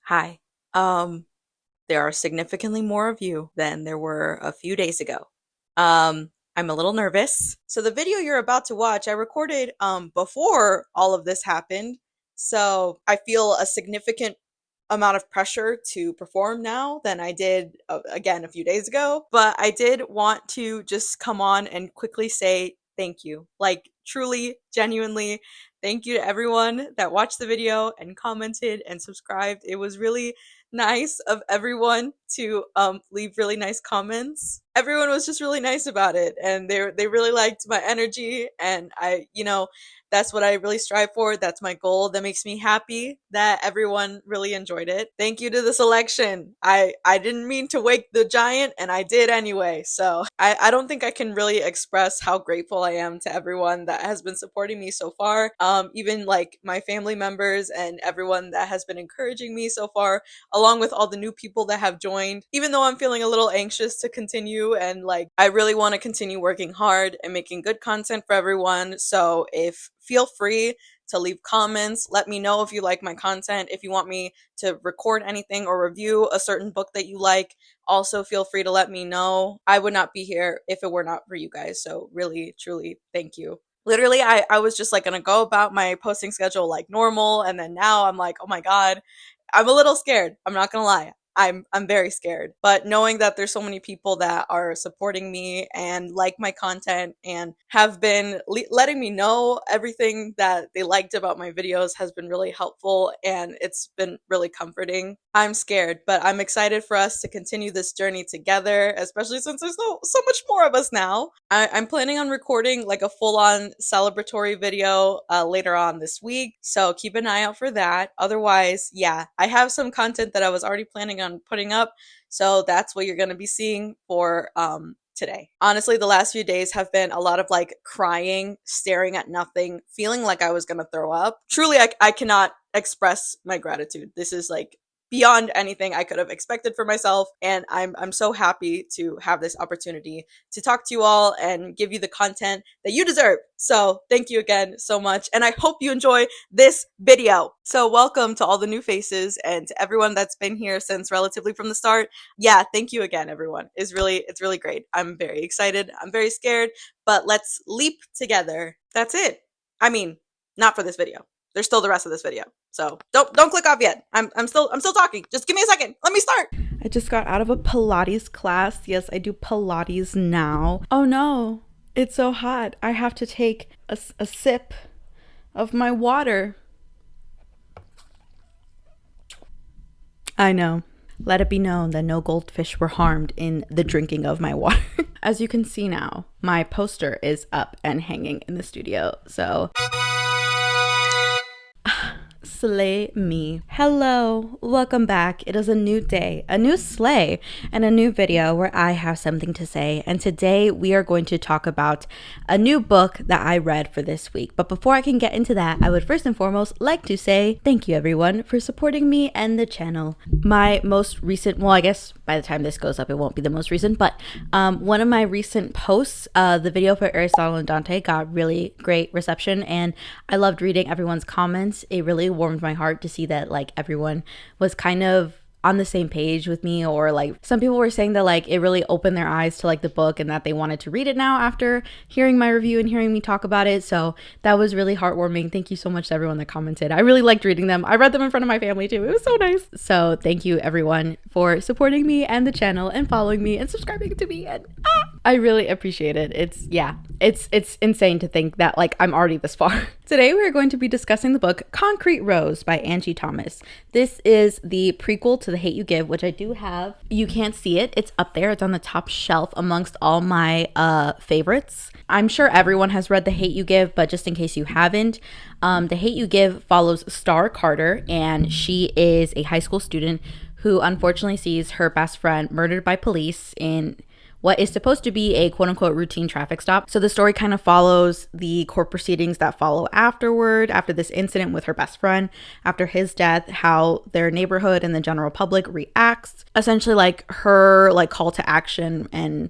Hi. There are significantly more of you than there were a few days ago. I'm a little nervous. So the video you're about to watch, I recorded before all of this happened. So I feel a significant amount of pressure to perform now than I did again a few days ago. But I did want to just come on and quickly say thank you. Like truly, genuinely, thank you to everyone that watched the video and commented and subscribed. It was really nice of everyone to leave really nice comments. Everyone was just really nice about it, and they really liked my energy, and that's what I really strive for. That's my goal. That makes me happy that everyone really enjoyed it. Thank you to the selection. I didn't mean to wake the giant, and I did anyway. So I don't think I can really express how grateful I am to everyone that has been supporting me so far. Even like my family members and everyone that has been encouraging me so far, along with all the new people that have joined. Even though I'm feeling a little anxious to continue, and like I really want to continue working hard and making good content for everyone. So if feel free to leave comments. Let me know if you like my content. If you want me to record anything or review a certain book that you like, also feel free to let me know. I would not be here if it were not for you guys. So really, truly, thank you. Literally, I was just like gonna go about my posting schedule like normal, and then now I'm like, oh my god, I'm a little scared. I'm not gonna lie. I'm very scared. But knowing that there's so many people that are supporting me and like my content and have been letting me know everything that they liked about my videos has been really helpful, and it's been really comforting. I'm scared, but I'm excited for us to continue this journey together, especially since there's so much more of us now. I'm planning on recording like a full-on celebratory video later on this week, so keep an eye out for that. Otherwise, yeah, I have some content that I was already planning on putting up, so that's what you're going to be seeing for today. Honestly, the last few days have been a lot of like crying, staring at nothing, feeling like I was going to throw up. Truly, I cannot express my gratitude. This is like beyond anything I could have expected for myself, and I'm so happy to have this opportunity to talk to you all and give you the content that you deserve. So thank you again so much, and I hope you enjoy this video. So welcome to all the new faces and to everyone that's been here since relatively from the start. Yeah, thank you again, everyone. It's really great. I'm very excited. I'm very scared, but let's leap together. That's it. I mean, not for this video. There's still the rest of this video. So don't click off yet. I'm still talking. Just give me a second. Let me start. I just got out of a Pilates class. Yes, I do Pilates now. Oh no, it's so hot. I have to take a sip of my water. I know. Let it be known that no goldfish were harmed in the drinking of my water. As you can see now, my poster is up and hanging in the studio. So slay me. Hello, welcome back. It is a new day, a new slay, and a new video where I have something to say. And today we are going to talk about a new book that I read for this week. But before I can get into that, I would first and foremost like to say thank you everyone for supporting me and the channel. My most recent, well, I guess by the time this goes up, it won't be the most recent, but one of my recent posts, the video for Aristotle and Dante, got really great reception, and I loved reading everyone's comments. It really warmed my heart to see that like everyone was kind of on the same page with me, or like some people were saying that like it really opened their eyes to like the book and that they wanted to read it now after hearing my review and hearing me talk about it. So that was really heartwarming. Thank you so much to everyone that commented. I really liked reading them. I read them in front of my family too. It was so nice. So thank you everyone for supporting me and the channel and following me and subscribing to me, and I really appreciate it. It's insane to think that like I'm already this far. Today we're going to be discussing the book Concrete Rose by Angie Thomas. This is the prequel to The Hate You Give, which I do have. You can't see it. It's up there. It's on the top shelf amongst all my favorites. I'm sure everyone has read The Hate You Give, but just in case you haven't, The Hate You Give follows Star Carter, and she is a high school student who unfortunately sees her best friend murdered by police in what is supposed to be a quote-unquote routine traffic stop. So the story kind of follows the court proceedings that follow afterward, after this incident with her best friend, after his death, how their neighborhood and the general public reacts. Essentially like her like call to action and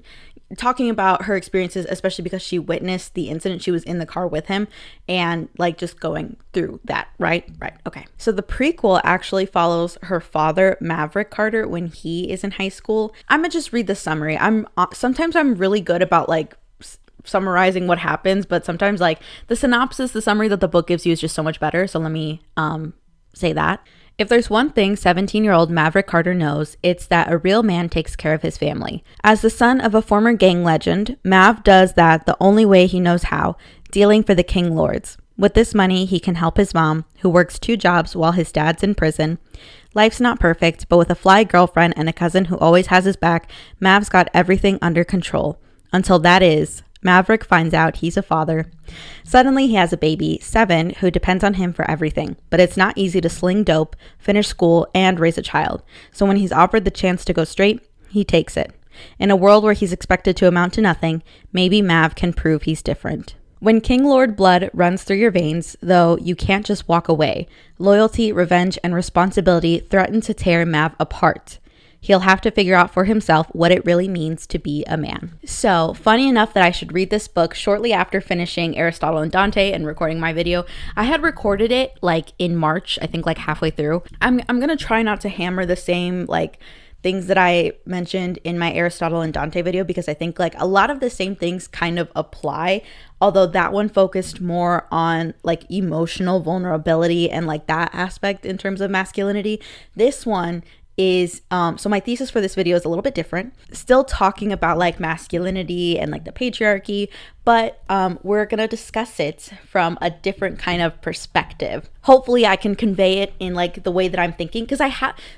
talking about her experiences, especially because she witnessed the incident. She was in the car with him and like just going through that. Right. Okay. So the prequel actually follows her father, Maverick Carter, when he is in high school. I'm gonna just read the summary. Sometimes I'm really good about like summarizing what happens, but sometimes like the synopsis, the summary that the book gives you is just so much better. So let me say that. If there's one thing 17-year-old Maverick Carter knows, it's that a real man takes care of his family. As the son of a former gang legend, Mav does that the only way he knows how, dealing for the King Lords. With this money, he can help his mom, who works 2 jobs while his dad's in prison. Life's not perfect, but with a fly girlfriend and a cousin who always has his back, Mav's got everything under control. Until that is, Maverick finds out he's a father. Suddenly he has a baby, 7, who depends on him for everything. But it's not easy to sling dope, finish school, and raise a child. So when he's offered the chance to go straight, he takes it. In a world where he's expected to amount to nothing, maybe Mav can prove he's different. When King Lord blood runs through your veins, though, you can't just walk away. Loyalty, revenge, and responsibility threaten to tear Mav apart. He'll have to figure out for himself what it really means to be a man. So, funny enough that I should read this book shortly after finishing Aristotle and Dante and recording my video. I had recorded it like in March, I think like halfway through. I'm gonna try not to hammer the same like things that I mentioned in my Aristotle and Dante video, because I think like a lot of the same things kind of apply, although that one focused more on like emotional vulnerability and like that aspect in terms of masculinity. This one is so my thesis for this video is a little bit different, still talking about like masculinity and like the patriarchy, but we're gonna discuss it from a different kind of perspective. Hopefully I can convey it in like the way that I'm thinking, because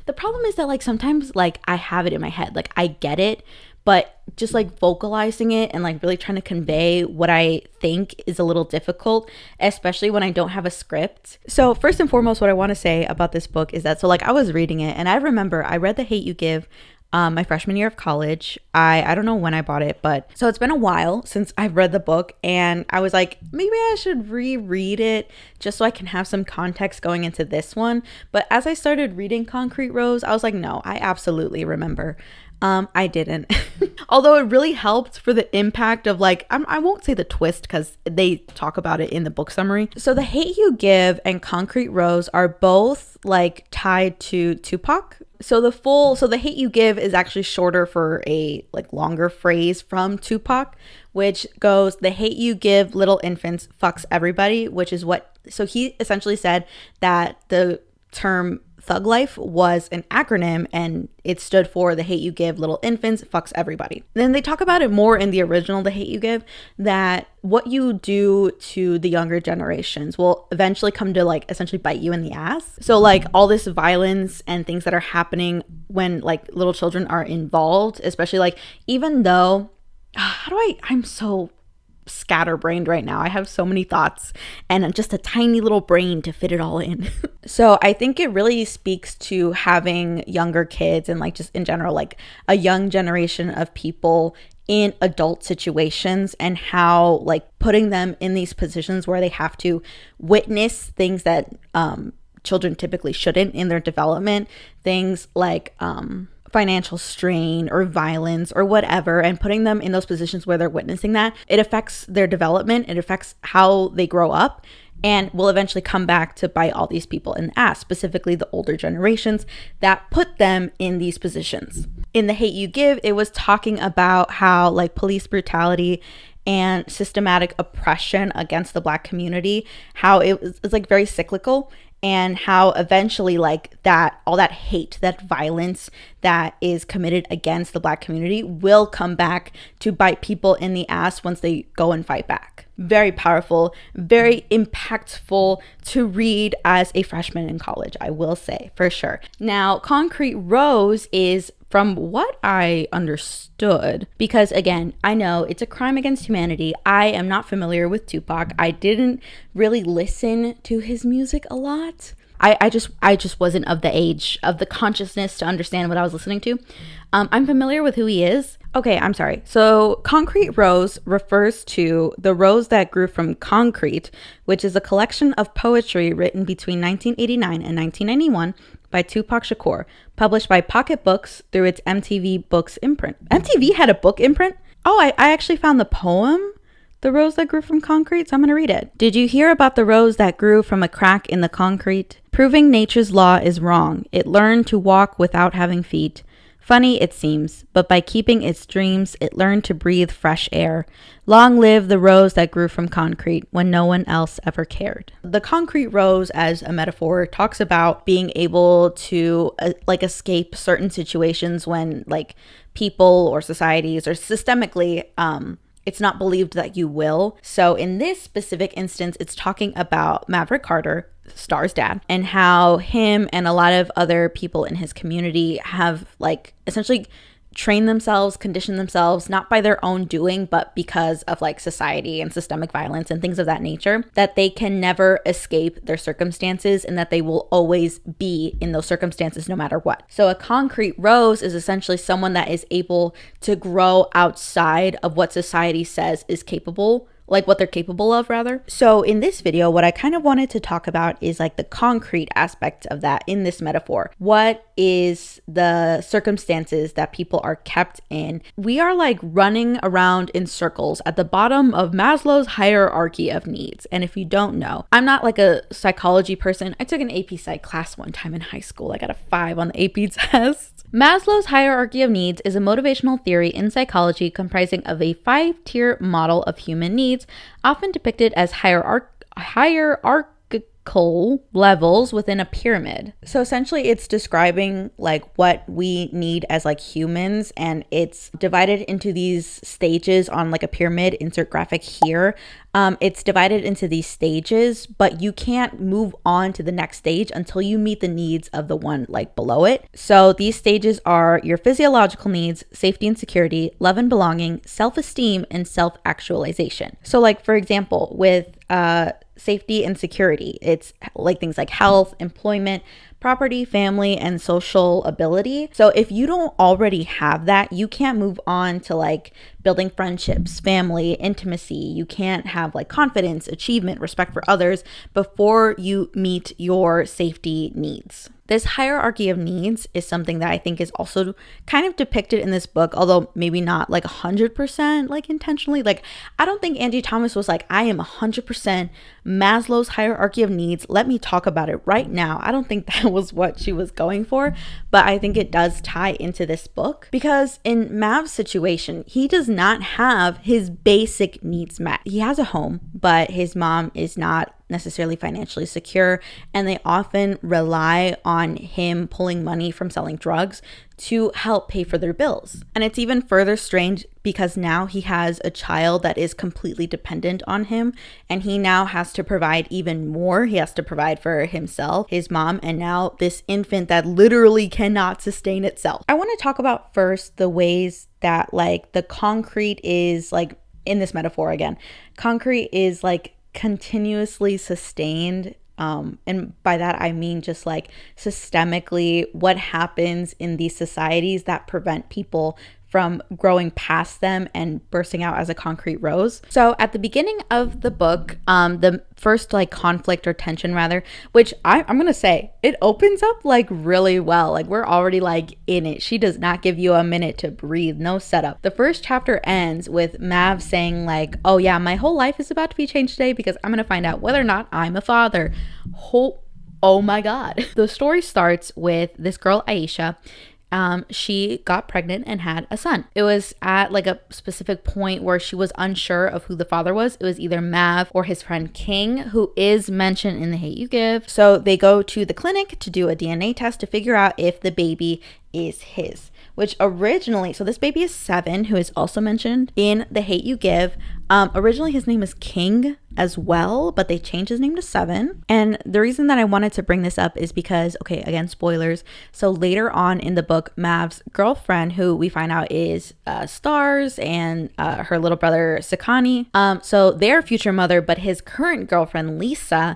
the problem is that like sometimes like I have it in my head, like I get it, but just like vocalizing it and like really trying to convey what I think is a little difficult, especially when I don't have a script. So first and foremost, what I want to say about this book is that, so like I was reading it and I remember I read The Hate You Give my freshman year of college. I don't know when I bought it, but so it's been a while since I've read the book, and I was like, maybe I should reread it just so I can have some context going into this one. But as I started reading Concrete Rose, I was like, no, I absolutely remember. I didn't. Although it really helped for the impact of like, I won't say the twist because they talk about it in the book summary. So The Hate You Give and Concrete Rose are both like tied to Tupac. So The Hate You Give is actually shorter for a like longer phrase from Tupac, which goes, the hate you give little infants fucks everybody, which is what, so he essentially said that the term thug life was an acronym and it stood for the hate you give little infants fucks everybody. Then they talk about it more in the original The Hate You Give, that what you do to the younger generations will eventually come to like essentially bite you in the ass. So like all this violence and things that are happening when like little children are involved, especially like, even though I'm so scatterbrained right now. I have so many thoughts and just a tiny little brain to fit it all in. So I think it really speaks to having younger kids and like just in general, like a young generation of people in adult situations, and how like putting them in these positions where they have to witness things that children typically shouldn't in their development, things like financial strain or violence or whatever, and putting them in those positions where they're witnessing that, it affects their development, it affects how they grow up, and will eventually come back to bite all these people in the ass, specifically the older generations that put them in these positions. In The Hate You Give, it was talking about how like police brutality and systematic oppression against the Black community, how it's like very cyclical, and how eventually like that, all that hate, that violence that is committed against the Black community will come back to bite people in the ass once they go and fight back. Very powerful, very impactful to read as a freshman in college, I will say, for sure. Now, Concrete Rose is, from what I understood, because again, I know it's a crime against humanity. I am not familiar with Tupac. I didn't really listen to his music a lot. I just wasn't of the age, of the consciousness to understand what I was listening to. I'm familiar with who he is. Okay, I'm sorry. So Concrete Rose refers to the rose that grew from concrete, which is a collection of poetry written between 1989 and 1991 by Tupac Shakur, published by Pocket Books through its MTV Books imprint. MTV had a book imprint? Oh, I actually found the poem, The Rose That Grew from Concrete, so I'm going to read it. Did you hear about the rose that grew from a crack in the concrete? Proving nature's law is wrong. It learned to walk without having feet. Funny it seems, but by keeping its dreams, it learned to breathe fresh air. Long live the rose that grew from concrete when no one else ever cared. The concrete rose, as a metaphor, talks about being able to escape certain situations when people or societies or systemically it's not believed that you will. So in this specific instance, it's talking about Maverick Carter, Star's dad, and how him and a lot of other people in his community have essentially train themselves, condition themselves, not by their own doing, but because of society and systemic violence and things of that nature, that they can never escape their circumstances and that they will always be in those circumstances no matter what. So a concrete rose is essentially someone that is able to grow outside of what society says is capable, what they're capable of rather. So in this video, what I kind of wanted to talk about is the concrete aspect of that in this metaphor. What is the circumstances that people are kept in? We are running around in circles at the bottom of Maslow's hierarchy of needs. And if you don't know, I'm not a psychology person. I took an AP Psych class one time in high school. I got a 5 on the AP test. Maslow's hierarchy of needs is a motivational theory in psychology comprising of a 5-tier model of human needs, often depicted as hierarchical levels within a pyramid. So essentially it's describing what we need as humans, and it's divided into these stages on a pyramid. Insert graphic here. It's divided into these stages, but you can't move on to the next stage until you meet the needs of the one below it. So these stages are your physiological needs, safety and security, love and belonging, self-esteem, and self-actualization. So for example, with safety and security, it's things like health, employment, property, family, and social ability. So if you don't already have that, you can't move on to building friendships, family, intimacy. You can't have confidence, achievement, respect for others before you meet your safety needs. This hierarchy of needs is something that I think is also kind of depicted in this book, although maybe not 100% intentionally. I don't think Angie Thomas was I am 100% Maslow's hierarchy of needs. Let me talk about it right now. I don't think that was what she was going for, but I think it does tie into this book because in Mav's situation, he does not have his basic needs met. He has a home, but his mom is not necessarily financially secure, and they often rely on him pulling money from selling drugs to help pay for their bills. And it's even further strained because now he has a child that is completely dependent on him, and he now has to provide even more. He has to provide for himself, his mom, and now this infant that literally cannot sustain itself. I want to talk about first the ways that the concrete is in this metaphor again, concrete is continuously sustained, and by that I mean just systemically what happens in these societies that prevent people from growing past them and bursting out as a concrete rose. So at the beginning of the book, the first conflict or tension rather, which I'm gonna say it opens up really well. We're already in it. She does not give you a minute to breathe. No setup. The first chapter ends with Mav saying oh yeah, my whole life is about to be changed today because I'm gonna find out whether or not I'm a father. Oh my god. The story starts with this girl Aisha. She got pregnant and had a son. It was at a specific point where she was unsure of who the father was. It was either Mav or his friend King, who is mentioned in The Hate U Give. So they go to the clinic to do a DNA test to figure out if the baby is his, which originally, so this baby is 7, who is also mentioned in The Hate U Give. Originally his name is King as well, but they changed his name to 7. And the reason that I wanted to bring this up is because, okay, again, spoilers. So later on in the book, Mav's girlfriend, who we find out is Stars, and her little brother Sakani. So their future mother, but his current girlfriend Lisa,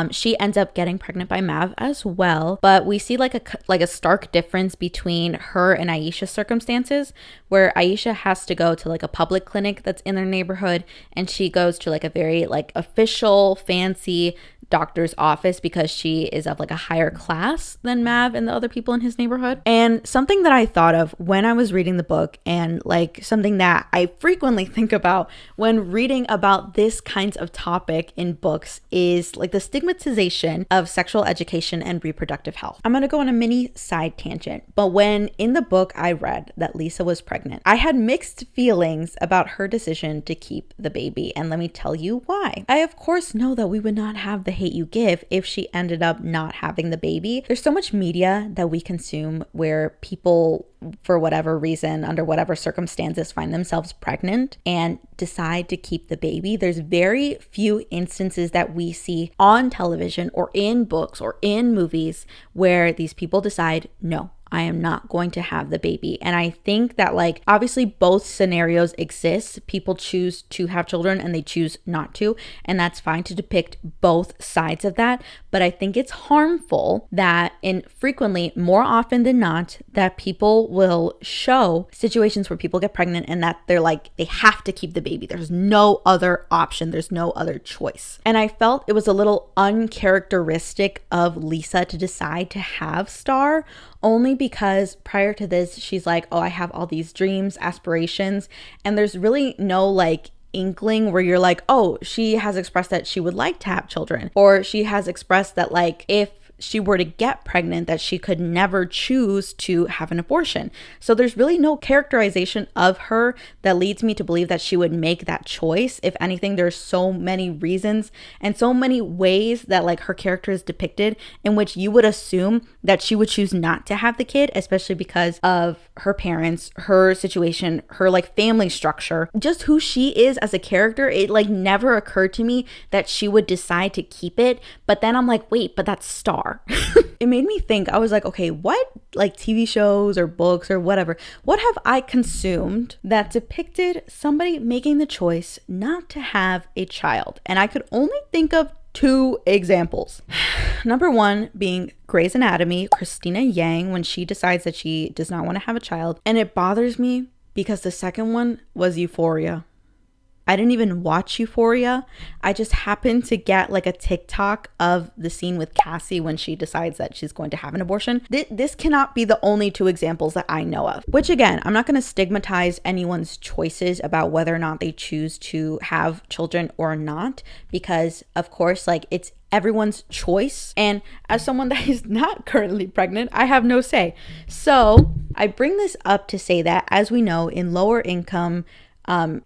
she ends up getting pregnant by Mav as well, but we see a stark difference between her and Aisha's circumstances, where Aisha has to go to a public clinic that's in their neighborhood, and she goes to a very official, fancy doctor's office because she is of like a higher class than Mav and the other people in his neighborhood. And something that I thought of when I was reading the book, and like something that I frequently think about when reading about this kinds of topic in books, is like the stigmatization of sexual education and reproductive health. I'm going to go on a mini side tangent, but when in the book I read that Lisa was pregnant, I had mixed feelings about her decision to keep the baby, and let me tell you why. I of course know that we would not have the hate you give if she ended up not having the baby. There's so much media that we consume where people, for whatever reason, under whatever circumstances, find themselves pregnant and decide to keep the baby. There's very few instances that we see on television or in books or in movies where these people decide, no, I am not going to have the baby. And I think that, like, obviously both scenarios exist. People choose to have children and they choose not to, and that's fine to depict both sides of that. But I think it's harmful that, and frequently, more often than not, that people will show situations where people get pregnant and that they're like, they have to keep the baby. There's no other option. There's no other choice. And I felt it was a little uncharacteristic of Lisa to decide to have Star, only because prior to this, she's like, oh, I have all these dreams, aspirations, and there's really no like inkling where you're like, oh, she has expressed that she would like to have children, or she has expressed that like if she were to get pregnant that she could never choose to have an abortion. So there's really no characterization of her that leads me to believe that she would make that choice. If anything, there's so many reasons and so many ways that like her character is depicted in which you would assume that she would choose not to have the kid, especially because of her parents, her situation, her like family structure, just who she is as a character. It like never occurred to me that she would decide to keep it. But then I'm like, wait, but that's Star. It made me think. I was like, okay, what like TV shows or books or whatever, what have I consumed that depicted somebody making the choice not to have a child? And I could only think of two examples. Number one being Grey's Anatomy, Christina Yang, when she decides that she does not want to have a child. And it bothers me because the second one was Euphoria. I didn't even watch Euphoria. I just happened to get like a TikTok of the scene with Cassie when she decides that she's going to have an abortion. This cannot be the only two examples that I know of. Which again, I'm not going to stigmatize anyone's choices about whether or not they choose to have children or not, because of course, like it's everyone's choice. And as someone that is not currently pregnant, I have no say. So I bring this up to say that, as we know, in lower income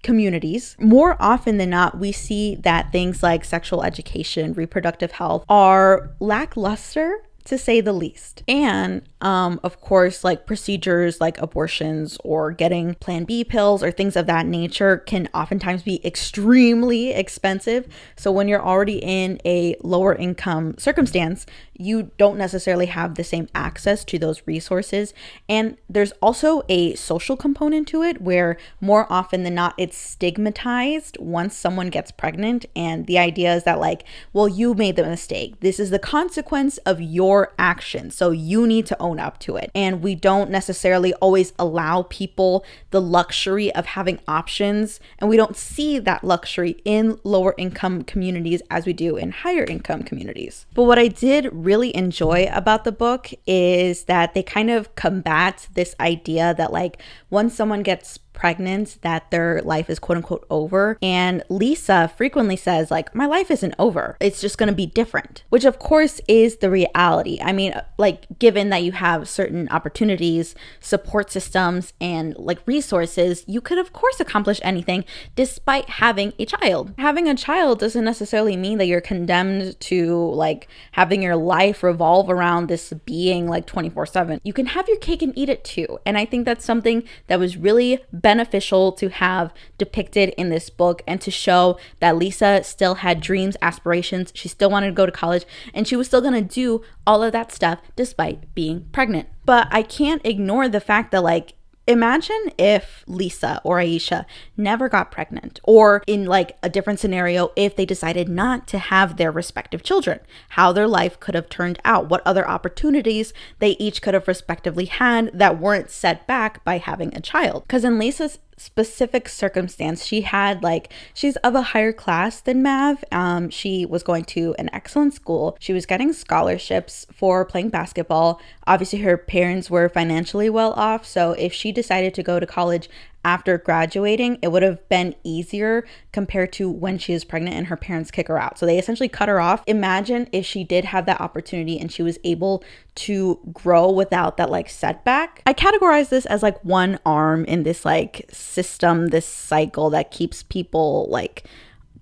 communities, more often than not, we see that things like sexual education, reproductive health are lackluster, to say the least. And of course, like procedures like abortions or getting Plan B pills or things of that nature can oftentimes be extremely expensive. So when you're already in a lower income circumstance, you don't necessarily have the same access to those resources. And there's also a social component to it where more often than not, it's stigmatized once someone gets pregnant. And the idea is that like, well, you made the mistake. This is the consequence of your action. So you need to own up to it. And we don't necessarily always allow people the luxury of having options. And we don't see that luxury in lower income communities as we do in higher income communities. But what I did really enjoy about the book is that they kind of combat this idea that like once someone gets pregnant that their life is quote unquote over. And Lisa frequently says like, my life isn't over. It's just going to be different, which of course is the reality. I mean, like given that you have certain opportunities, support systems, and like resources, you could of course accomplish anything despite having a child. Having a child doesn't necessarily mean that you're condemned to like having your life revolve around this being like 24/7. You can have your cake and eat it too. And I think that's something that was really beneficial to have depicted in this book, and to show that Lisa still had dreams, aspirations. She still wanted to go to college, and she was still going to do all of that stuff despite being pregnant. But I can't ignore the fact that like, imagine if Lisa or Aisha never got pregnant, or in like a different scenario, if they decided not to have their respective children, how their life could have turned out, what other opportunities they each could have respectively had that weren't set back by having a child. Because in Lisa's specific circumstance. She had like, she's of a higher class than Mav. She was going to an excellent school. She was getting scholarships for playing basketball. Obviously, her parents were financially well off. So if she decided to go to college after graduating, it would have been easier compared to when she is pregnant and her parents kick her out. So they essentially cut her off. Imagine if she did have that opportunity and she was able to grow without that like setback. I categorize this as like one arm in this like system, this cycle that keeps people like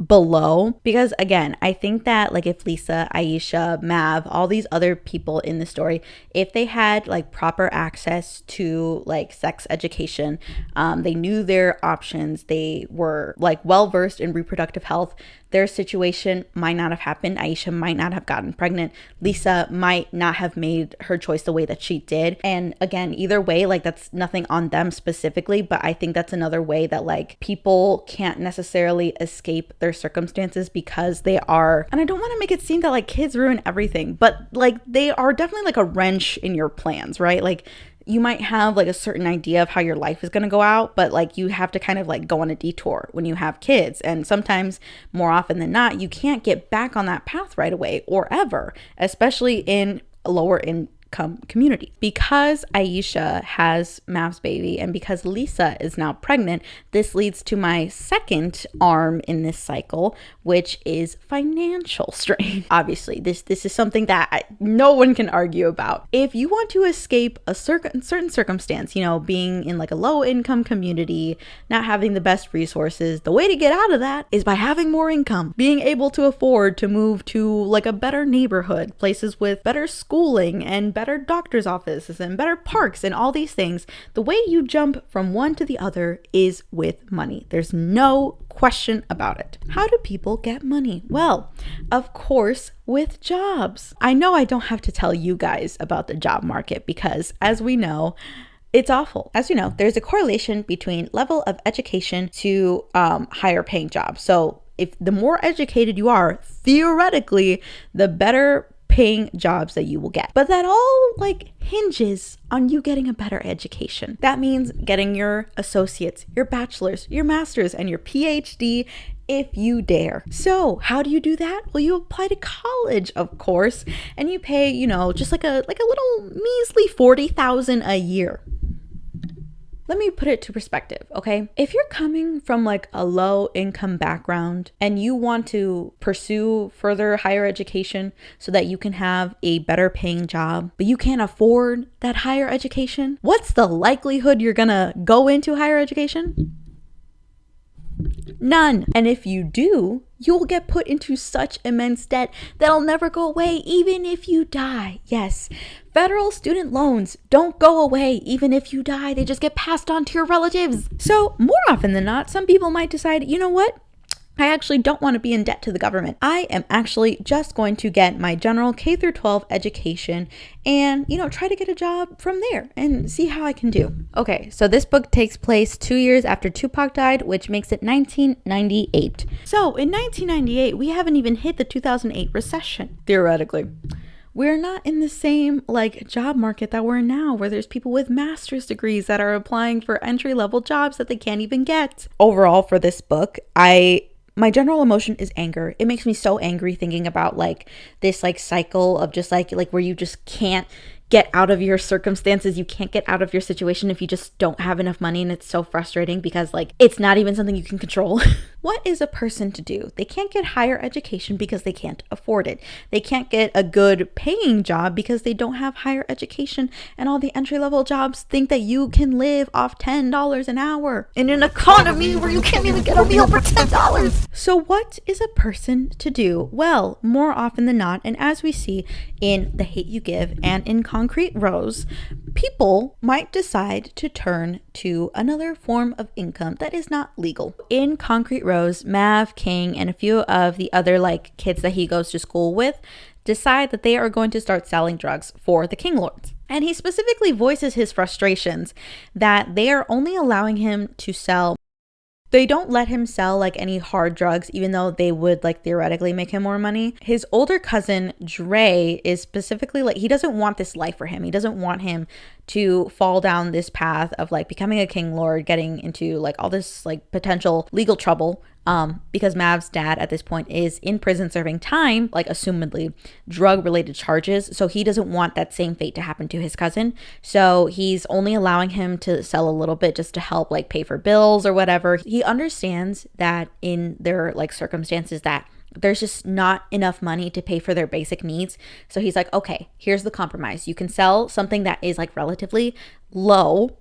below. Because again, I think that like if Lisa, Aisha, Mav, all these other people in the story, if they had like proper access to like sex education, they knew their options, they were like well versed in reproductive health, their situation might not have happened. Aisha might not have gotten pregnant. Lisa might not have made her choice the way that she did. And again, either way, like that's nothing on them specifically, but I think that's another way that like people can't necessarily escape their circumstances because they are, and I don't want to make it seem that like kids ruin everything, but like they are definitely like a wrench in your plans, right? Like you might have like a certain idea of how your life is going to go out, but like you have to kind of like go on a detour when you have kids. And sometimes more often than not, you can't get back on that path right away or ever, especially in a lower income community. Because Aisha has Mav's baby and because Lisa is now pregnant, this leads to my second arm in this cycle, which is financial strain. Obviously, this is something that no one can argue about. If you want to escape a certain circumstance, you know, being in like a low income community, not having the best resources, the way to get out of that is by having more income, being able to afford to move to like a better neighborhood, places with better schooling and better doctor's offices and better parks and all these things. The way you jump from one to the other is with money. There's no question about it. How do people get money? Well, of course, with jobs. I know I don't have to tell you guys about the job market because, as we know, it's awful. As you know, there's a correlation between level of education to higher paying jobs. So if the more educated you are, theoretically, the better paying jobs that you will get. But that all like hinges on you getting a better education. That means getting your associates, your bachelor's, your master's, and your PhD if you dare. So how do you do that? Well, you apply to college, of course, and you pay, you know, just like a little measly $40,000 a year. Let me put it to perspective, okay? If you're coming from like a low income background and you want to pursue further higher education so that you can have a better paying job, but you can't afford that higher education, what's the likelihood you're gonna go into higher education? None. And if you do, you'll get put into such immense debt that'll never go away even if you die. Yes, federal student loans don't go away even if you die. They just get passed on to your relatives. So more often than not, some people might decide, you know what? I actually don't want to be in debt to the government. I am actually just going to get my general K through 12 education and, you know, try to get a job from there and see how I can do. Okay, so this book takes place 2 years after Tupac died, which makes it 1998. So in 1998, we haven't even hit the 2008 recession, theoretically. We're not in the same like job market that we're in now, where there's people with master's degrees that are applying for entry-level jobs that they can't even get. Overall, for this book, my general emotion is anger. It makes me so angry thinking about like this like cycle of just like where you just can't get out of your circumstances. You can't get out of your situation if you just don't have enough money, and it's so frustrating because like it's not even something you can control. What is a person to do? They can't get higher education because they can't afford it. They can't get a good paying job because they don't have higher education, and all the entry-level jobs think that you can live off $10 an hour in an economy where you can't even get a meal for $10. So what is a person to do? Well, more often than not, and as we see in The Hate U Give and in Concrete Rose, people might decide to turn to another form of income that is not legal. In Concrete Rose, Mav, King, and a few of the other like kids that he goes to school with decide that they are going to start selling drugs for the King Lords. And he specifically voices his frustrations that they are only allowing him to sell They don't let him sell like any hard drugs, even though they would like theoretically make him more money. His older cousin, Dre, is specifically like, he doesn't want this life for him. He doesn't want him to fall down this path of like becoming a king lord, getting into like all this like potential legal trouble. Because Mav's dad at this point is in prison serving time, like assumedly drug related charges. So he doesn't want that same fate to happen to his cousin. So he's only allowing him to sell a little bit just to help like pay for bills or whatever. He understands that in their like circumstances that there's just not enough money to pay for their basic needs. So he's like, okay, here's the compromise. You can sell something that is like relatively low,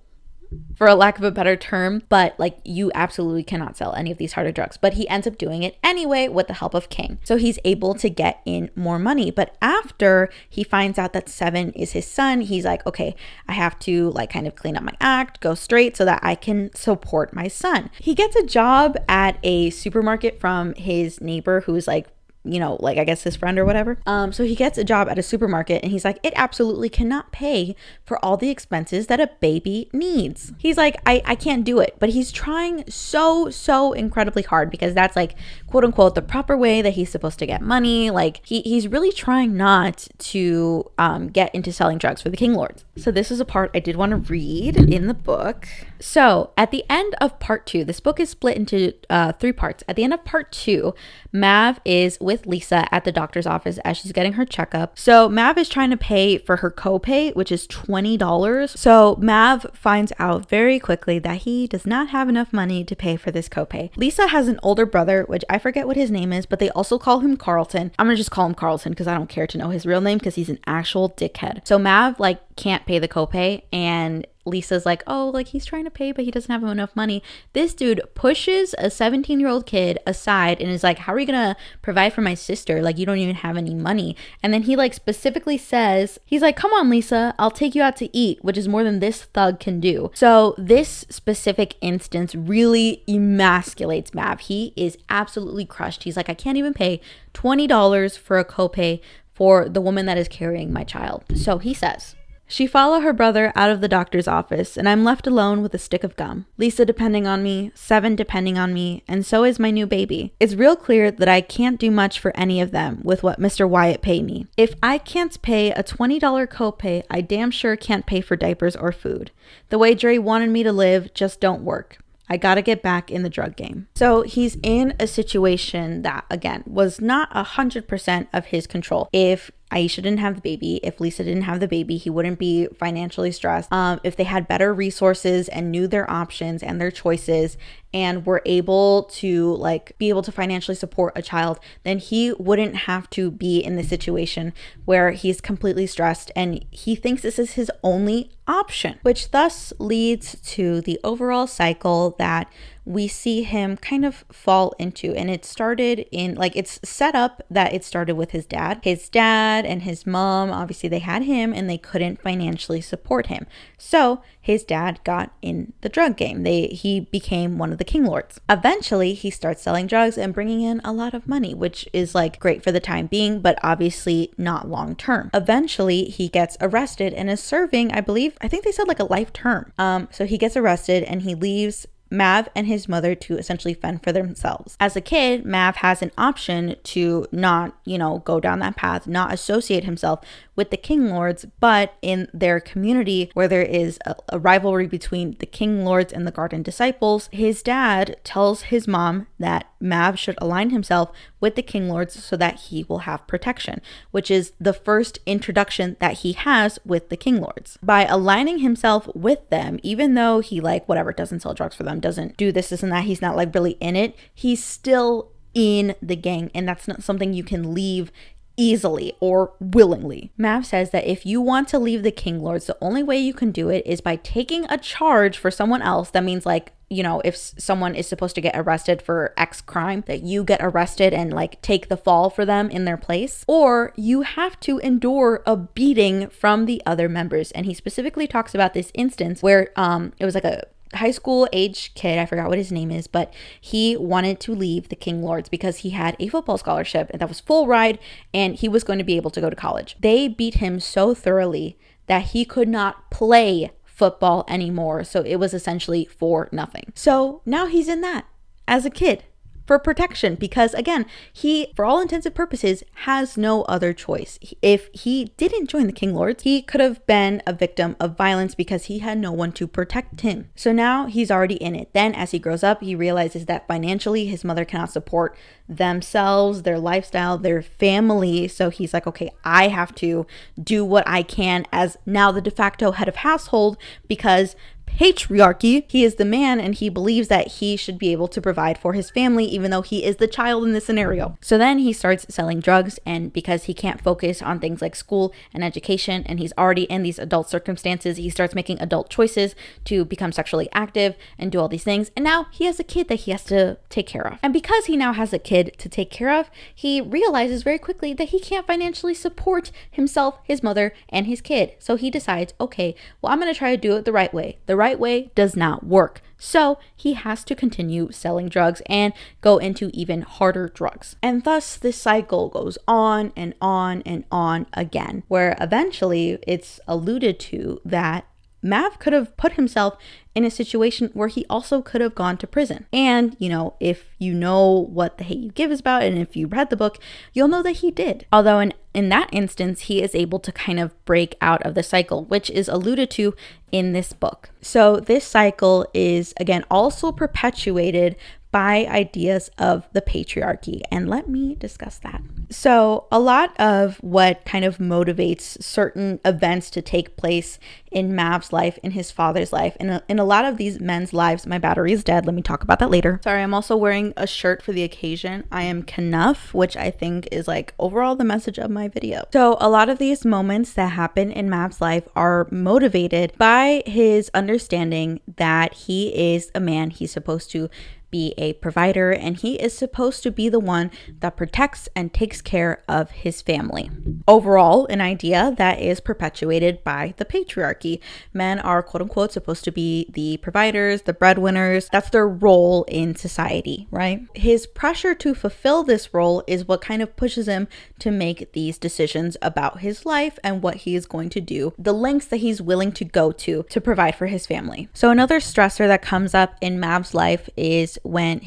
for a lack of a better term, but like you absolutely cannot sell any of these harder drugs. But he ends up doing it anyway with the help of King. So he's able to get in more money. But after he finds out that Seven is his son, he's like, okay, I have to like kind of clean up my act, go straight so that I can support my son. He gets a job at a supermarket from his neighbor who's like, you know, like I guess his friend or whatever. So he gets a job at a supermarket and he's like, it absolutely cannot pay for all the expenses that a baby needs. He's like, I can't do it. But he's trying so incredibly hard because that's like, quote unquote, the proper way that he's supposed to get money. Like he's really trying not to get into selling drugs for the King Lords. So this is a part I did want to read in the book. So at the end of part 2, this book is split into 3 parts. At the end of part 2, Mav is with Lisa at the doctor's office as she's getting her checkup. So Mav is trying to pay for her copay, which is $20. So Mav finds out very quickly that he does not have enough money to pay for this copay. Lisa has an older brother, which I forget what his name is, but they also call him Carlton. I'm gonna just call him Carlton because I don't care to know his real name because he's an actual dickhead. So Mav like can't pay the copay and Lisa's like, oh, like he's trying to pay, but he doesn't have enough money. This dude pushes a 17-year-old kid aside and is like, how are you gonna provide for my sister? Like, you don't even have any money. And then he like specifically says, he's like, come on, Lisa, I'll take you out to eat, which is more than this thug can do. So this specific instance really emasculates Mav. He is absolutely crushed. He's like, I can't even pay $20 for a copay for the woman that is carrying my child. So he says, she followed her brother out of the doctor's office, and I'm left alone with a stick of gum. Lisa depending on me, Seven depending on me, and so is my new baby. It's real clear that I can't do much for any of them with what Mr. Wyatt paid me. If I can't pay a $20 copay, I damn sure can't pay for diapers or food. The way Dre wanted me to live just don't work. I gotta get back in the drug game. So he's in a situation that, again, was not 100% of his control. If Aisha didn't have the baby, if Lisa didn't have the baby, he wouldn't be financially stressed. If they had better resources and knew their options and their choices and were able to like be able to financially support a child, then he wouldn't have to be in the situation where he's completely stressed and he thinks this is his only option, which thus leads to the overall cycle that we see him kind of fall into. And it started in like, it's set up that it started with his dad and his mom. Obviously they had him and they couldn't financially support him. So his dad got in the drug game. He became one of the King Lords. Eventually he starts selling drugs and bringing in a lot of money, which is like great for the time being, but obviously not long term. Eventually he gets arrested and is serving, I think they said like a life term. So he gets arrested and he leaves Mav and his mother to essentially fend for themselves. As a kid, Mav has an option to not, go down that path, not associate himself with the King Lords, but in their community where there is a rivalry between the King Lords and the Garden Disciples, his dad tells his mom that Mav should align himself with the King Lords so that he will have protection, which is the first introduction that he has with the King Lords. By aligning himself with them, even though he doesn't sell drugs for them, doesn't do this and that, he's not like really in it, he's still in the gang, and that's not something you can leave easily or willingly. Mav says that if you want to leave the King Lords, the only way you can do it is by taking a charge for someone else. That means if someone is supposed to get arrested for X crime, that you get arrested and take the fall for them in their place, or you have to endure a beating from the other members. And he specifically talks about this instance where it was like a high school age kid, I forgot what his name is, but he wanted to leave the King Lords because he had a football scholarship and that was full ride and he was going to be able to go to college. They beat him so thoroughly that he could not play football anymore, so it was essentially for nothing. So now he's in that. as a kid for protection, because again, he, for all intents and purposes, has no other choice. If he didn't join the King Lords, he could have been a victim of violence because he had no one to protect him. So now he's already in it. Then as he grows up, he realizes that financially his mother cannot support themselves, their lifestyle, their family. So he's like, okay, I have to do what I can as now the de facto head of household, because patriarchy, he is the man and he believes that he should be able to provide for his family even though he is the child in this scenario. So then he starts selling drugs, and because he can't focus on things like school and education and he's already in these adult circumstances, he starts making adult choices to become sexually active and do all these things. And now he has a kid that he has to take care of. And because he now has a kid to take care of, he realizes very quickly that he can't financially support himself, his mother, and his kid. So he decides, okay, well, I'm going to try to do it the right way. The right way does not work. So he has to continue selling drugs and go into even harder drugs. And thus this cycle goes on and on and on again, where eventually it's alluded to that Mav could have put himself in a situation where he also could have gone to prison. And, you know, if you know what The Hate U Give is about, and if you read the book, you'll know that he did. Although in that instance, he is able to kind of break out of the cycle, which is alluded to in this book. So this cycle is, again, also perpetuated by ideas of the patriarchy. And let me discuss that. So a lot of what kind of motivates certain events to take place in Mav's life, in his father's life, in a lot of these men's lives. My battery is dead. Let me talk about that later. Sorry, I'm also wearing a shirt for the occasion. I am Knuff, which I think is like overall the message of my video. So a lot of these moments that happen in Mav's life are motivated by his understanding that he is a man. He's supposed to be a provider, and he is supposed to be the one that protects and takes care of his family. Overall, an idea that is perpetuated by the patriarchy. Men are quote unquote supposed to be the providers, the breadwinners. That's their role in society, right? His pressure to fulfill this role is what kind of pushes him to make these decisions about his life and what he is going to do, the lengths that he's willing to go to provide for his family. So another stressor that comes up in Mav's life is when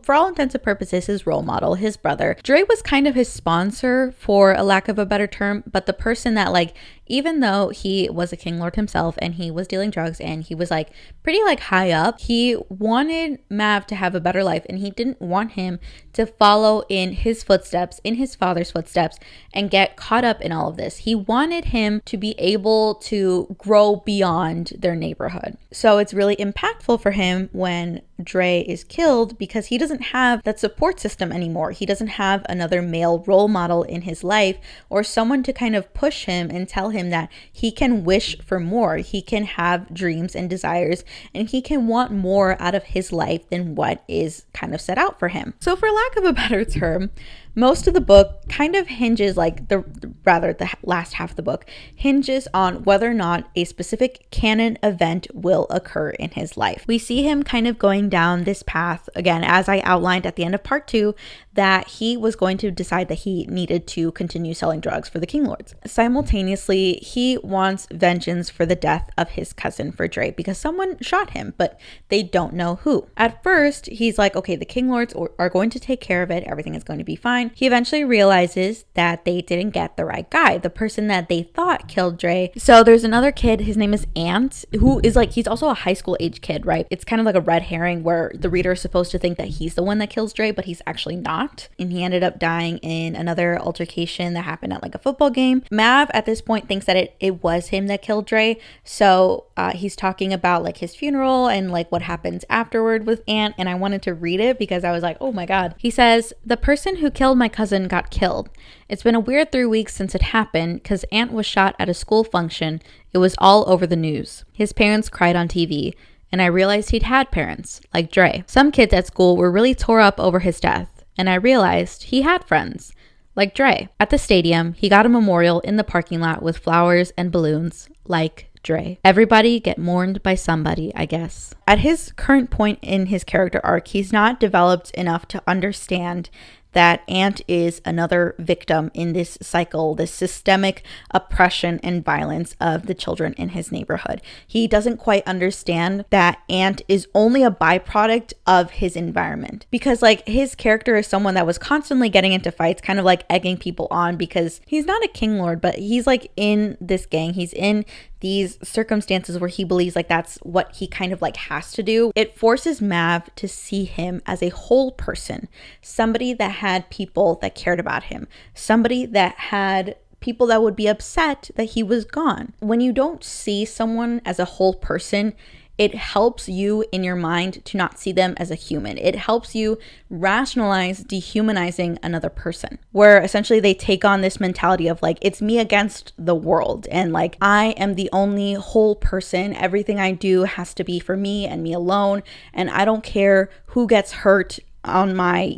for all intents and purposes, his role model, his brother, Dre, was kind of his sponsor, for a lack of a better term, but the person that, like, even though he was a king lord himself and he was dealing drugs and he was like pretty like high up, he wanted Mav to have a better life, and he didn't want him to follow in his footsteps, in his father's footsteps, and get caught up in all of this. He wanted him to be able to grow beyond their neighborhood. So it's really impactful for him when Dre is killed, because he doesn't have that support system anymore. He doesn't have another male role model in his life, or someone to kind of push him and tell him that he can wish for more, he can have dreams and desires, and he can want more out of his life than what is kind of set out for him. So for lack of a better term, most of the book kind of hinges, like the last half of the book hinges on whether or not a specific canon event will occur in his life. We see him kind of going down this path, again, as I outlined at the end of part 2, that he was going to decide that he needed to continue selling drugs for the King Lords. Simultaneously, he wants vengeance for the death of his cousin, for Dre, because someone shot him, but they don't know who. At first, he's like, okay, the King Lords are going to take care of it. Everything is going to be fine. He eventually realizes that they didn't get the right guy, the person that they thought killed Dre. So there's another kid, his name is Ant, who is like, he's also a high school age kid, right? It's kind of like a red herring where the reader is supposed to think that he's the one that kills Dre, but he's actually not. And he ended up dying in another altercation that happened at like a football game. Mav at this point thinks that it was him that killed Dre. So he's talking about like his funeral and like what happens afterward with Ant. And I wanted to read it because I was like, oh my God. He says, "The person who killed my cousin got killed. It's been a weird 3 weeks since it happened because Ant was shot at a school function. It was all over the news. His parents cried on TV. And I realized he'd had parents, like Dre. Some kids at school were really tore up over his death. And I realized he had friends, like Dre. At the stadium, he got a memorial in the parking lot with flowers and balloons, like Dre. Everybody get mourned by somebody, I guess." At his current point in his character arc, he's not developed enough to understand that Ant is another victim in this cycle, this systemic oppression and violence of the children in his neighborhood. He doesn't quite understand that Ant is only a byproduct of his environment, because like his character is someone that was constantly getting into fights, kind of like egging people on, because he's not a king lord, but he's like in this gang, he's in these circumstances where he believes like that's what he kind of like has to do. It forces Mav to see him as a whole person, somebody that had people that cared about him, somebody that had people that would be upset that he was gone. When you don't see someone as a whole person, it helps you in your mind to not see them as a human. It helps you rationalize dehumanizing another person, where essentially they take on this mentality of like, it's me against the world. And like, I am the only whole person. Everything I do has to be for me and me alone. And I don't care who gets hurt on my,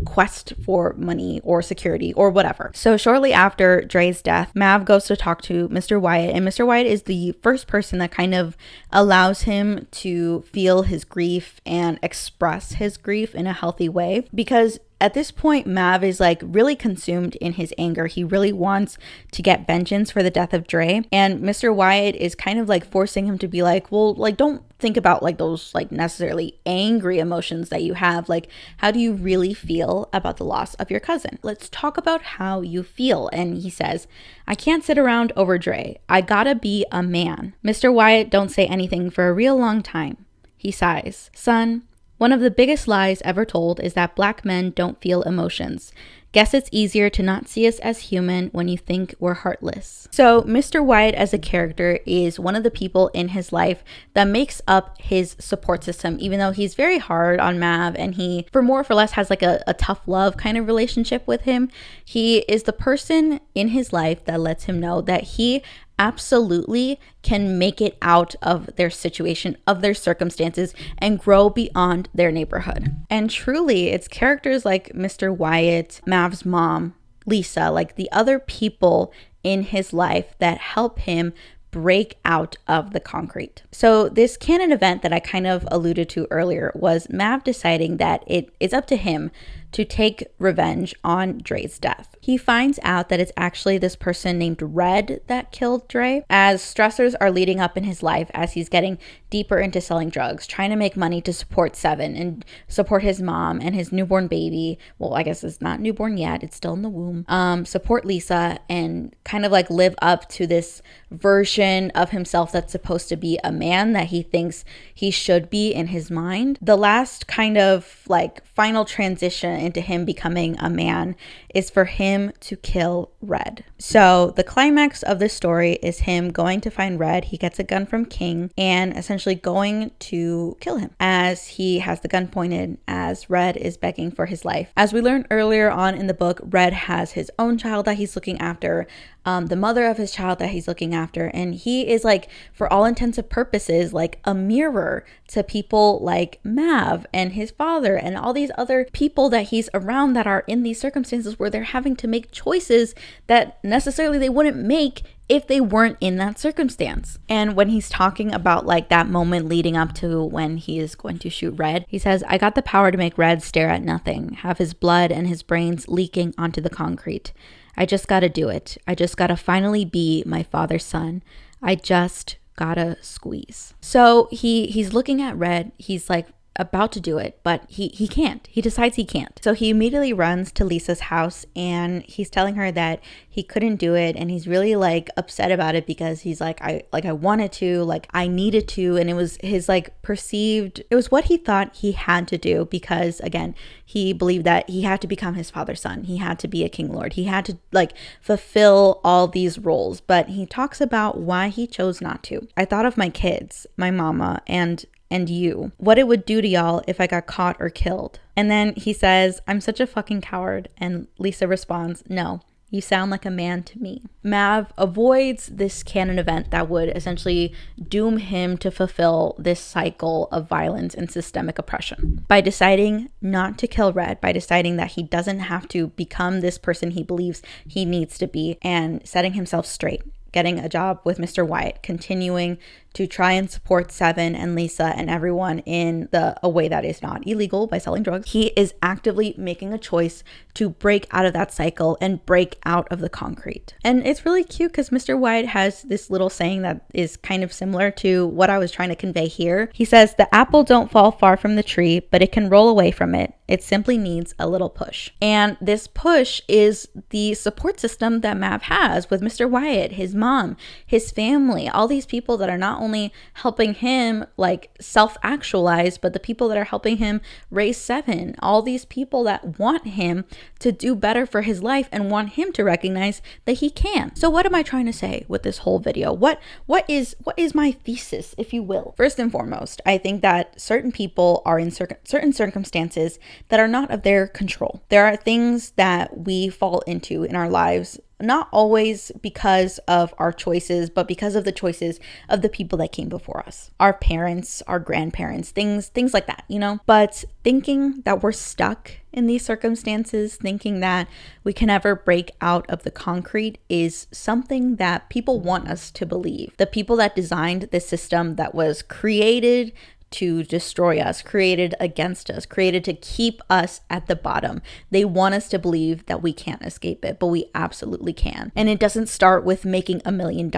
quest for money or security or whatever. So shortly after Dre's death, Mav goes to talk to Mr. Wyatt, and Mr. Wyatt is the first person that kind of allows him to feel his grief and express his grief in a healthy way, because at this point, Mav is like really consumed in his anger. He really wants to get vengeance for the death of Dre. And Mr. Wyatt is kind of like forcing him to be like, well, like, don't think about like those like necessarily angry emotions that you have. Like, how do you really feel about the loss of your cousin? Let's talk about how you feel. And he says, I can't sit around over Dre. I gotta be a man. Mr. Wyatt don't say anything for a real long time. He sighs. Son, one of the biggest lies ever told is that Black men don't feel emotions. Guess it's easier to not see us as human when you think we're heartless. So Mr. Wyatt as a character is one of the people in his life that makes up his support system, even though he's very hard on Mav and he, for more or for less, has like a tough love kind of relationship with him. He is the person in his life that lets him know that he absolutely can make it out of their situation, of their circumstances, and grow beyond their neighborhood. And truly, it's characters like Mr. Wyatt, Mav's mom, Lisa, like the other people in his life that help him break out of the concrete. So this canon event that I kind of alluded to earlier was Mav deciding that it is up to him to take revenge on Dre's death. He finds out that it's actually this person named Red that killed Dre, as stressors are leading up in his life as he's getting deeper into selling drugs, trying to make money to support Seven and support his mom and his newborn baby. Well, I guess it's not newborn yet, it's still in the womb. Support Lisa and kind of like live up to this version of himself that's supposed to be a man that he thinks he should be in his mind. The last kind of like final transition into him becoming a man is for him to kill Red. So the climax of this story is him going to find Red. He gets a gun from King and essentially going to kill him as he has the gun pointed as Red is begging for his life. As we learned earlier on in the book, Red has his own child that he's looking after, the mother of his child that he's looking after, and he is like, for all intents and purposes, like a mirror to people like Mav and his father and all these other people that he's around that are in these circumstances where they're having to make choices that necessarily they wouldn't make if they weren't in that circumstance. And when he's talking about like that moment leading up to when he is going to shoot Red, he says, I got the power to make Red stare at nothing, have his blood and his brains leaking onto the concrete. I just gotta do it. I just gotta finally be my father's son. I just gotta squeeze. So he's looking at Red. He's like about to do it, but he can't. He decides he can't. So he immediately runs to Lisa's house and he's telling her that he couldn't do it, and he's really like upset about it because he's like, I wanted to, like I needed to, and it was his like perceived, it was what he thought he had to do because again, he believed that he had to become his father's son. He had to be a king lord. He had to like fulfill all these roles, but he talks about why he chose not to. I thought of my kids, my mama, and you, what it would do to y'all if I got caught or killed. And then he says, I'm such a fucking coward. And Lisa responds, no, you sound like a man to me. Mav avoids this canon event that would essentially doom him to fulfill this cycle of violence and systemic oppression by deciding not to kill Red, by deciding that he doesn't have to become this person he believes he needs to be, and setting himself straight, getting a job with Mr. Wyatt, continuing to try and support Seven and Lisa and everyone in a way that is not illegal by selling drugs. He is actively making a choice to break out of that cycle and break out of the concrete. And it's really cute because Mr. Wyatt has this little saying that is kind of similar to what I was trying to convey here. He says, "The apple don't fall far from the tree, but it can roll away from it. It simply needs a little push." And this push is the support system that Mav has with Mr. Wyatt, his mom, his family, all these people that are not only helping him like self-actualize, but the people that are helping him raise Seven, all these people that want him to do better for his life and want him to recognize that he can. So what am I trying to say with this whole video? What is my thesis, if you will? First and foremost, I think that certain people are in certain circumstances that are not of their control. There are things that we fall into in our lives, not always because of our choices, but because of the choices of the people that came before us. Our parents, our grandparents, things like that, you know? But thinking that we're stuck in these circumstances, thinking that we can never break out of the concrete is something that people want us to believe. The people that designed this system that was created to destroy us, created against us, created to keep us at the bottom. They want us to believe that we can't escape it, but we absolutely can. And it doesn't start with making $1 million.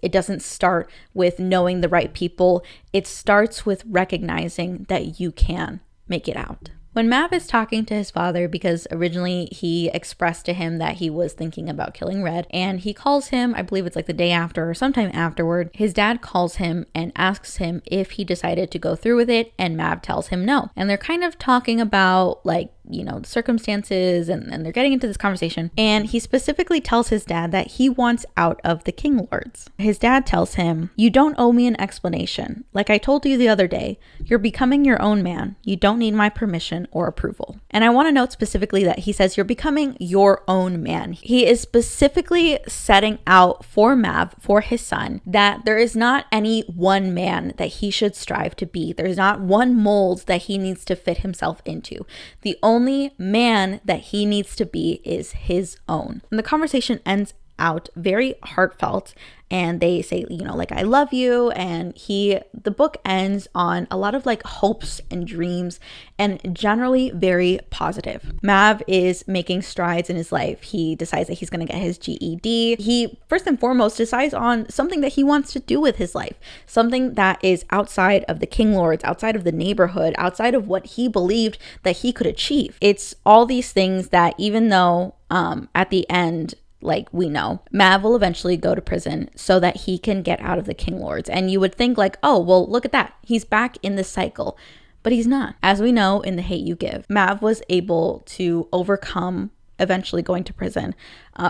It doesn't start with knowing the right people. It starts with recognizing that you can make it out. When Mav is talking to his father, because originally he expressed to him that he was thinking about killing Red, and he calls him, I believe it's like the day after or sometime afterward, his dad calls him and asks him if he decided to go through with it, and Mav tells him no. And they're kind of talking about like, you know, the circumstances, and they're getting into this conversation. And he specifically tells his dad that he wants out of the King Lords. His dad tells him, "You don't owe me an explanation. Like I told you the other day, you're becoming your own man. You don't need my permission or approval." And I want to note specifically that he says you're becoming your own man. He is specifically setting out for Mav, for his son, that there is not any one man that he should strive to be. There's not one mold that he needs to fit himself into. The only man that he needs to be is his own. And the conversation ends out very heartfelt, and they say, you know, like, "I love you," and the book ends on a lot of like hopes and dreams, and generally very positive. Mav is making strides in his life. He decides that he's going to get his GED. He first and foremost decides on something that he wants to do with his life, something that is outside of the King Lords, outside of the neighborhood, outside of what he believed that he could achieve. It's all these things that, even though at the end, like we know, Mav will eventually go to prison so that he can get out of the King Lords. And you would think like, oh, well, look at that. He's back in this cycle. But he's not. As we know in The Hate U Give, Mav was able to overcome eventually going to prison,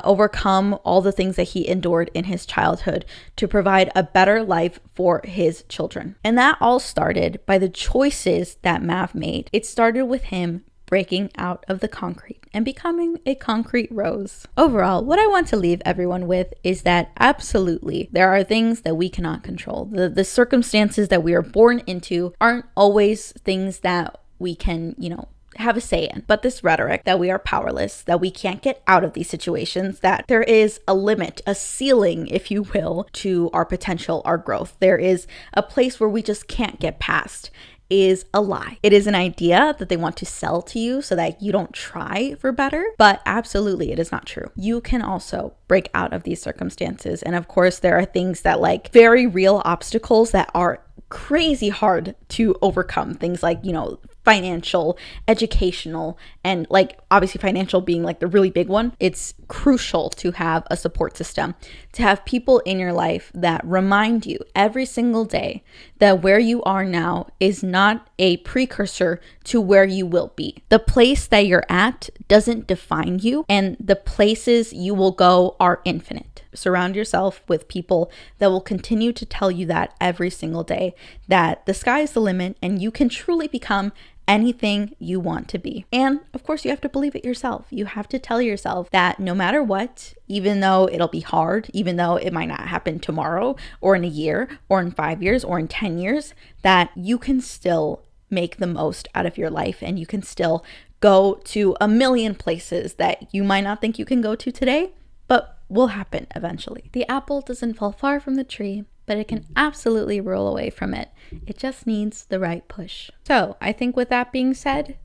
overcome all the things that he endured in his childhood to provide a better life for his children. And that all started by the choices that Mav made. It started with him breaking out of the concrete and becoming a concrete rose. Overall, what I want to leave everyone with is that absolutely there are things that we cannot control. The circumstances that we are born into aren't always things that we can, you know, have a say in. But this rhetoric that we are powerless, that we can't get out of these situations, that there is a limit, a ceiling, if you will, to our potential, our growth. There is a place where we just can't get past, is a lie. It is an idea that they want to sell to you so that you don't try for better, but absolutely it is not true. You can also break out of these circumstances. And of course, there are things that, like, very real obstacles that are crazy hard to overcome. Things like, you know, financial, educational, and like obviously financial being like the really big one. It's crucial to have a support system, to have people in your life that remind you every single day that where you are now is not a precursor to where you will be. The place that you're at doesn't define you, and the places you will go are infinite. Surround yourself with people that will continue to tell you that every single day, that the sky is the limit and you can truly become anything you want to be. And of course, you have to believe it yourself. You have to tell yourself that no matter what, even though it'll be hard, even though it might not happen tomorrow or in a year or in 5 years or in 10 years, that you can still make the most out of your life, and you can still go to a million places that you might not think you can go to today, but will happen eventually. The apple doesn't fall far from the tree, but it can absolutely roll away from it. It just needs the right push. So I think with that being said,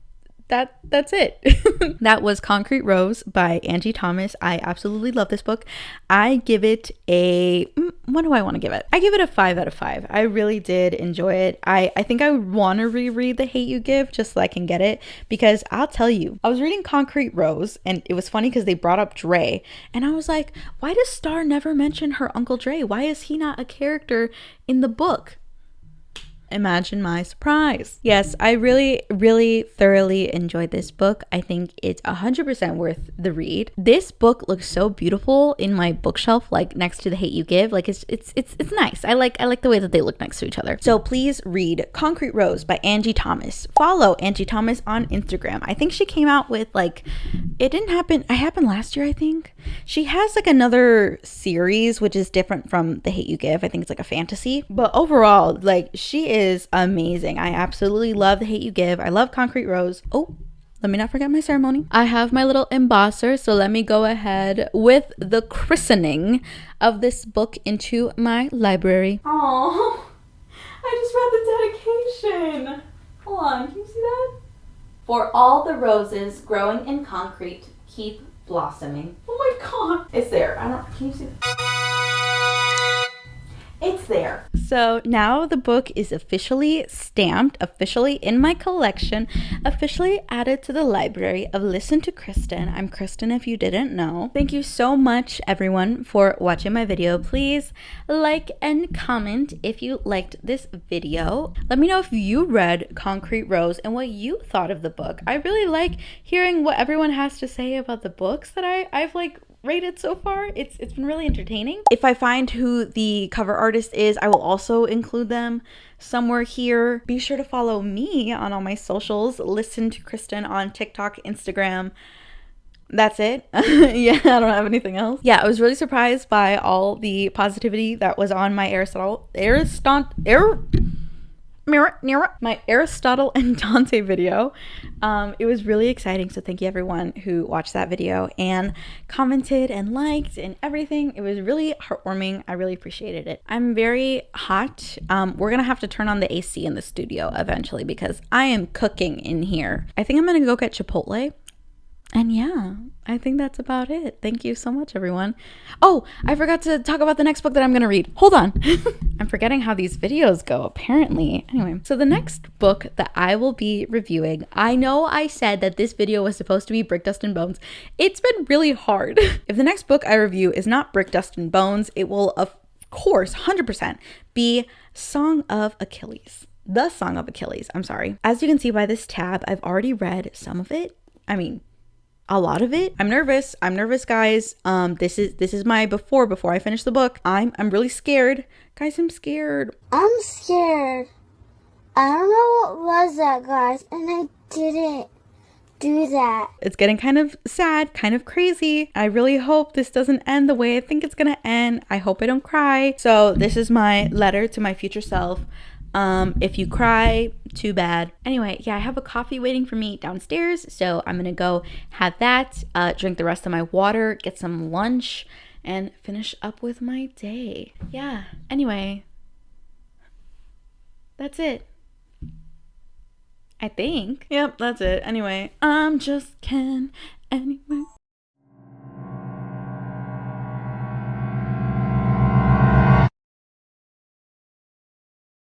that's it. That was Concrete Rose by Angie Thomas. I absolutely love this book. I give it a, what do I want to give it? I give it a 5 out of 5. I really did enjoy it. I think I want to reread The Hate You Give just so I can get it, because I'll tell you, I was reading Concrete Rose and it was funny because they brought up Dre and I was like, why does Star never mention her Uncle Dre? Why is he not a character in the book? Imagine my surprise. Yes, I really, really thoroughly enjoyed this book. I think it's 100% worth the read. This book looks so beautiful in my bookshelf, like next to The Hate You Give. Like it's nice. I like the way that they look next to each other. So please read Concrete Rose by Angie Thomas. Follow Angie Thomas on Instagram. I think she came out with like, it happened last year, I think. She has like another series which is different from The Hate You Give. I think it's like a fantasy. But overall, like, she is amazing. I absolutely love The Hate You Give. I love Concrete Rose. Oh, let me not forget my ceremony. I have my little embosser, so let me go ahead with the christening of this book into my library. Oh, I just read the dedication. Hold on, can you see that? For all the roses growing in concrete keep blossoming. Oh my god. It's there. Can you see that? It's there. So now the book is officially stamped, officially in my collection, officially added to the library of Listen to Kristen. I'm Kristen if you didn't know. Thank you so much everyone for watching my video. Please like and comment if you liked this video. Let me know if you read Concrete Rose and what you thought of the book. I really like hearing what everyone has to say about the books that I've like rated so far. It's been really entertaining. If I find who the cover artist is, I will also include them somewhere here. Be sure to follow me on all my socials. Listen to Kristen on TikTok, Instagram. That's it. Yeah, I don't have anything else. Yeah, I was really surprised by all the positivity that was on my Aristotle and Dante video. It was really exciting, so thank you everyone who watched that video and commented and liked and everything. It was really heartwarming. I really appreciated it. I'm very hot. We're gonna have to turn on the AC in the studio eventually because I am cooking in here. I think I'm gonna go get Chipotle. And yeah, I think that's about it. Thank you so much, everyone. Oh, I forgot to talk about the next book that I'm going to read. Hold on. I'm forgetting how these videos go, apparently. Anyway, so the next book that I will be reviewing, I know I said that this video was supposed to be Brick, Dust, and Bones. It's been really hard. If the next book I review is not Brick, Dust, and Bones, it will, of course, 100% be Song of Achilles. The Song of Achilles, I'm sorry. As you can see by this tab, I've already read some of it. I mean, a lot of it. I'm nervous, guys. This is my before I finish the book. I'm really scared. Guys, I'm scared. I'm scared. I don't know what was that, guys, and I didn't do that. It's getting kind of sad, kind of crazy. I really hope this doesn't end the way I think it's gonna end. I hope I don't cry. So this is my letter to my future self. If you cry, too bad. Anyway, yeah, I have a coffee waiting for me downstairs, so I'm gonna go have that, drink the rest of my water, get some lunch, and finish up with my day. Yeah, anyway, that's it. I think. Yep, that's it. Anyway, I'm just Ken. Anyway.